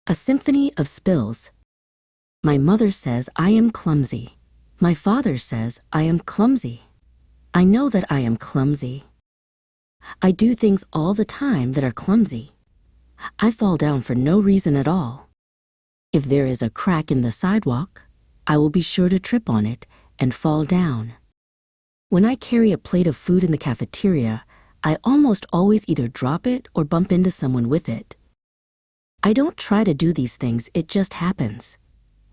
A symphony of spills. My mother says I am clumsy. My father says I am clumsy. I know that I am clumsy. I do things all the time that are clumsy. I fall down for no reason at all. If there is a crack in the sidewalk, I will be sure to trip on it and fall down. When I carry a plate of food in the cafeteria, I almost always either drop it or bump into someone with it. I don't try to do these things, it just happens.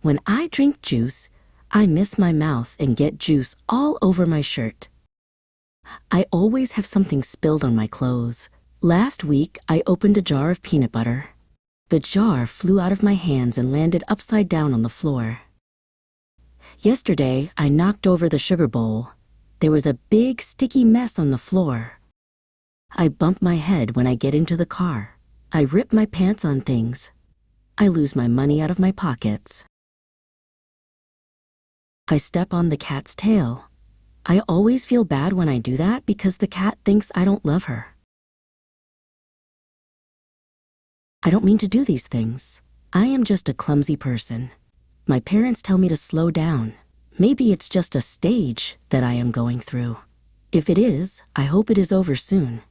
When I drink juice, I miss my mouth and get juice all over my shirt. I always have something spilled on my clothes. Last week, I opened a jar of peanut butter. The jar flew out of my hands and landed upside down on the floor. Yesterday, I knocked over the sugar bowl. There was a big sticky mess on the floor. I bump my head when I get into the car. I rip my pants on things. I lose my money out of my pockets. I step on the cat's tail. I always feel bad when I do that because the cat thinks I don't love her. I don't mean to do these things. I am just a clumsy person. My parents tell me to slow down. Maybe it's just a stage that I am going through. If it is, I hope it is over soon.